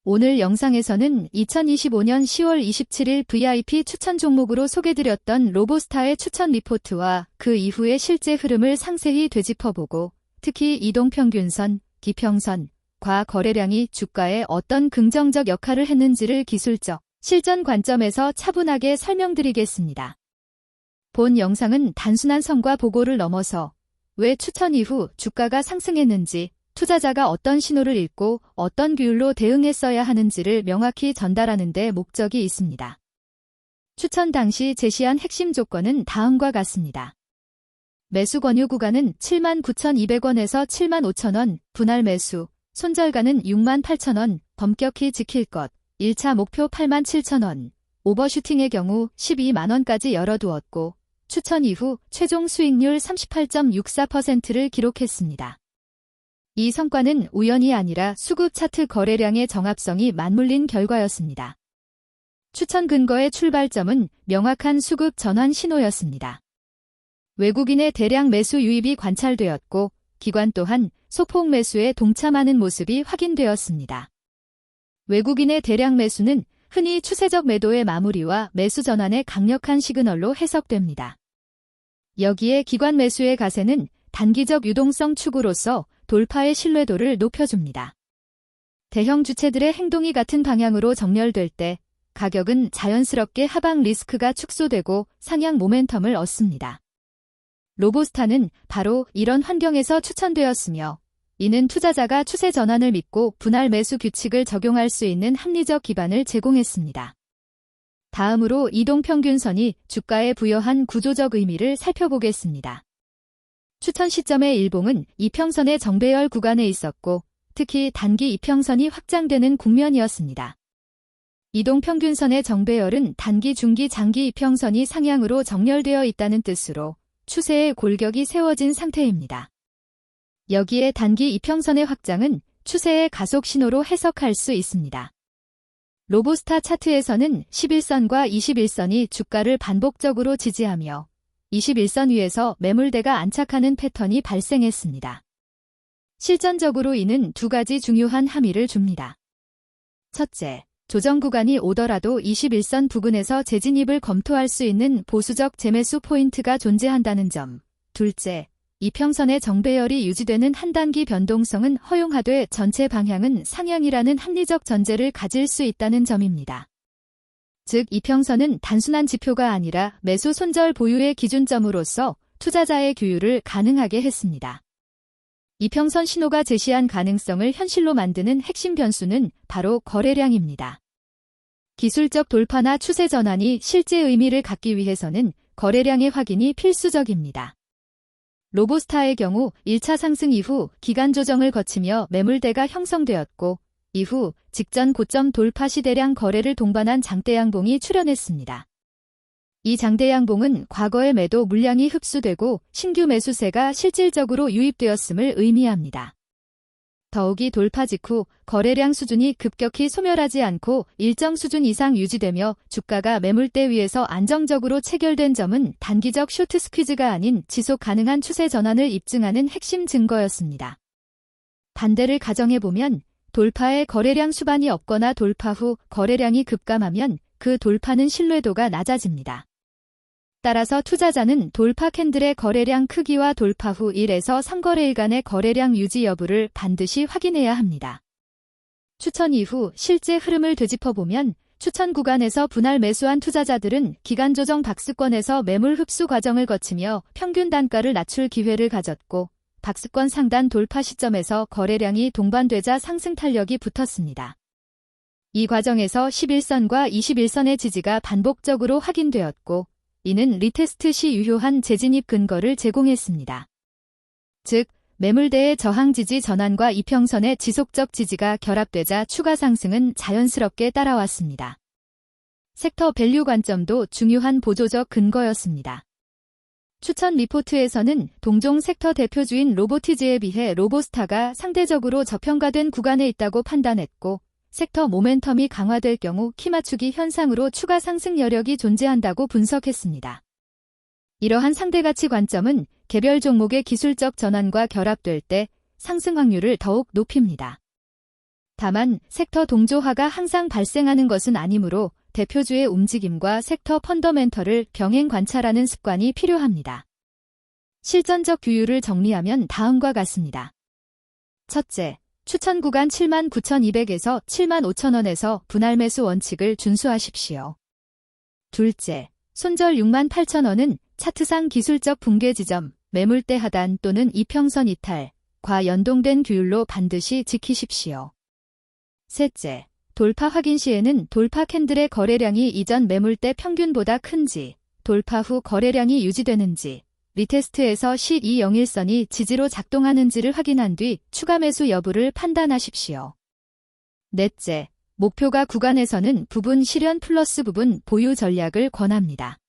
오늘 영상에서는 2025년 10월 27일 VIP 추천 종목으로 소개드렸던 로보스타의 추천 리포트와 그 이후의 실제 흐름을 상세히 되짚어보고 특히 이동평균선, 기평선, 과 거래량이 주가에 어떤 긍정적 역할을 했는지를 기술적, 실전 관점에서 차분하게 설명드리겠습니다. 본 영상은 단순한 성과 보고를 넘어서 왜 추천 이후 주가가 상승했는지, 투자자가 어떤 신호를 읽고 어떤 규율로 대응했어야 하는지를 명확히 전달하는 데 목적이 있습니다. 추천 당시 제시한 핵심 조건은 다음과 같습니다. 매수 권유 구간은 79,200원에서 75,000원, 분할 매수, 손절가는 68,000원, 엄격히 지킬 것, 1차 목표 87,000원, 오버슈팅의 경우 12만원까지 열어두었고, 추천 이후 최종 수익률 38.64%를 기록했습니다. 이 성과는 우연이 아니라 수급 차트 거래량의 정합성이 맞물린 결과였습니다. 추천 근거의 출발점은 명확한 수급 전환 신호였습니다. 외국인의 대량 매수 유입이 관찰되었고, 기관 또한 소폭 매수에 동참하는 모습이 확인되었습니다. 외국인의 대량 매수는 흔히 추세적 매도의 마무리와 매수 전환의 강력한 시그널로 해석됩니다. 여기에 기관 매수의 가세는 단기적 유동성 추구로서 돌파의 신뢰도를 높여줍니다. 대형 주체들의 행동이 같은 방향으로 정렬될 때 가격은 자연스럽게 하방 리스크가 축소되고 상향 모멘텀을 얻습니다. 로보스타는 바로 이런 환경에서 추천되었으며 이는 투자자가 추세 전환을 믿고 분할 매수 규칙을 적용할 수 있는 합리적 기반을 제공했습니다. 다음으로 이동평균선이 주가에 부여한 구조적 의미를 살펴보겠습니다. 추천 시점의 일봉은 이평선의 정배열 구간에 있었고 특히 단기 이평선이 확장되는 국면이었습니다. 이동평균선의 정배열은 단기, 중기, 장기 이평선이 상향으로 정렬되어 있다는 뜻으로 추세의 골격이 세워진 상태입니다. 여기에 단기 이평선의 확장은 추세의 가속 신호로 해석할 수 있습니다. 로보스타 차트에서는 11선과 21선이 주가를 반복적으로 지지하며 21선 위에서 매물대가 안착하는 패턴이 발생했습니다. 실전적으로 이는 두 가지 중요한 함의를 줍니다. 첫째, 조정 구간이 오더라도 21선 부근에서 재진입을 검토할 수 있는 보수적 재매수 포인트가 존재한다는 점. 둘째, 이평선의 정배열이 유지되는 한 단기 변동성은 허용하되 전체 방향은 상향이라는 합리적 전제를 가질 수 있다는 점입니다. 즉 이평선은 단순한 지표가 아니라 매수 손절 보유의 기준점으로서 투자자의 규율을 가능하게 했습니다. 이평선 신호가 제시한 가능성을 현실로 만드는 핵심 변수는 바로 거래량입니다. 기술적 돌파나 추세 전환이 실제 의미를 갖기 위해서는 거래량의 확인이 필수적입니다. 로보스타의 경우 1차 상승 이후 기간 조정을 거치며 매물대가 형성되었고 이후 직전 고점 돌파 시 대량 거래를 동반한 장대양봉이 출현했습니다. 이 장대양봉은 과거의 매도 물량이 흡수되고 신규 매수세가 실질적으로 유입되었음을 의미합니다. 더욱이 돌파 직후 거래량 수준이 급격히 소멸하지 않고 일정 수준 이상 유지되며 주가가 매물대 위에서 안정적으로 체결된 점은 단기적 쇼트 스퀴즈가 아닌 지속 가능한 추세 전환을 입증하는 핵심 증거였습니다. 반대를 가정해보면 돌파에 거래량 수반이 없거나 돌파 후 거래량이 급감하면 그 돌파는 신뢰도가 낮아집니다. 따라서 투자자는 돌파 캔들의 거래량 크기와 돌파 후 1에서 3거래일간의 거래량 유지 여부를 반드시 확인해야 합니다. 추천 이후 실제 흐름을 되짚어보면 추천 구간에서 분할 매수한 투자자들은 기간 조정 박스권에서 매물 흡수 과정을 거치며 평균 단가를 낮출 기회를 가졌고 박스권 상단 돌파 시점에서 거래량이 동반되자 상승 탄력이 붙었습니다. 이 과정에서 11선과 21선의 지지가 반복적으로 확인되었고 이는 리테스트 시 유효한 재진입 근거를 제공했습니다. 즉, 매물대의 저항 지지 전환과 이평선의 지속적 지지가 결합되자 추가 상승은 자연스럽게 따라왔습니다. 섹터 밸류 관점도 중요한 보조적 근거였습니다. 추천 리포트에서는 동종 섹터 대표주인 로보티즈에 비해 로보스타가 상대적으로 저평가된 구간에 있다고 판단했고 섹터 모멘텀이 강화될 경우 키맞추기 현상으로 추가 상승 여력이 존재한다고 분석했습니다. 이러한 상대가치 관점은 개별 종목의 기술적 전환과 결합될 때 상승 확률을 더욱 높입니다. 다만 섹터 동조화가 항상 발생하는 것은 아니므로 대표주의 움직임과 섹터 펀더멘털을 병행 관찰하는 습관이 필요합니다. 실전적 규율을 정리하면 다음과 같습니다. 첫째, 추천 구간 79,200에서 75,000원에서 분할 매수 원칙을 준수하십시오. 둘째, 손절 68,000원은 차트상 기술적 붕괴 지점, 매물대 하단 또는 이평선 이탈과 연동된 규율로 반드시 지키십시오. 셋째, 돌파 확인 시에는 돌파 캔들의 거래량이 이전 매물대 평균보다 큰지, 돌파 후 거래량이 유지되는지, 리테스트에서 1201선이 지지로 작동하는지를 확인한 뒤 추가 매수 여부를 판단하십시오. 넷째, 목표가 구간에서는 부분 실현 플러스 부분 보유 전략을 권합니다.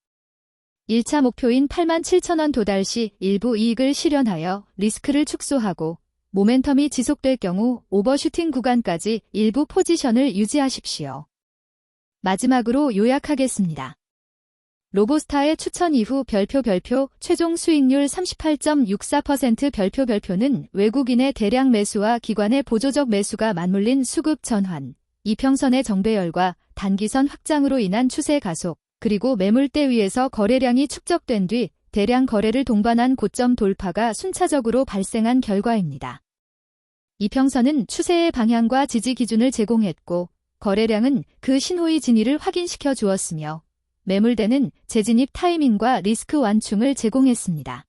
1차 목표인 87,000원 도달 시 일부 이익을 실현하여 리스크를 축소하고 모멘텀이 지속될 경우 오버슈팅 구간까지 일부 포지션을 유지하십시오. 마지막으로 요약하겠습니다. 로보스타의 추천 이후 별표 최종 수익률 38.64% 별표는 외국인의 대량 매수와 기관의 보조적 매수가 맞물린 수급 전환, 이평선의 정배열과 단기선 확장으로 인한 추세 가속, 그리고 매물대 위에서 거래량이 축적된 뒤 대량 거래를 동반한 고점 돌파가 순차적으로 발생한 결과입니다. 이평선은 추세의 방향과 지지 기준을 제공했고 거래량은 그 신호의 진위를 확인시켜 주었으며 매물대는 재진입 타이밍과 리스크 완충을 제공했습니다.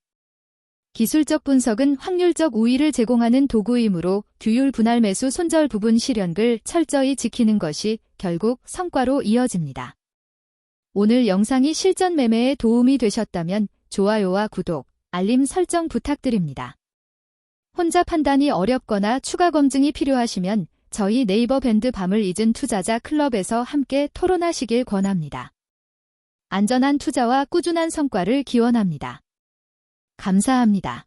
기술적 분석은 확률적 우위를 제공하는 도구이므로 규율 분할 매수 손절 부분 실현을 철저히 지키는 것이 결국 성과로 이어집니다. 오늘 영상이 실전 매매에 도움이 되셨다면 좋아요와 구독, 알림 설정 부탁드립니다. 혼자 판단이 어렵거나 추가 검증이 필요하시면 저희 네이버 밴드 밤을 잊은 투자자 클럽에서 함께 토론하시길 권합니다. 안전한 투자와 꾸준한 성과를 기원합니다. 감사합니다.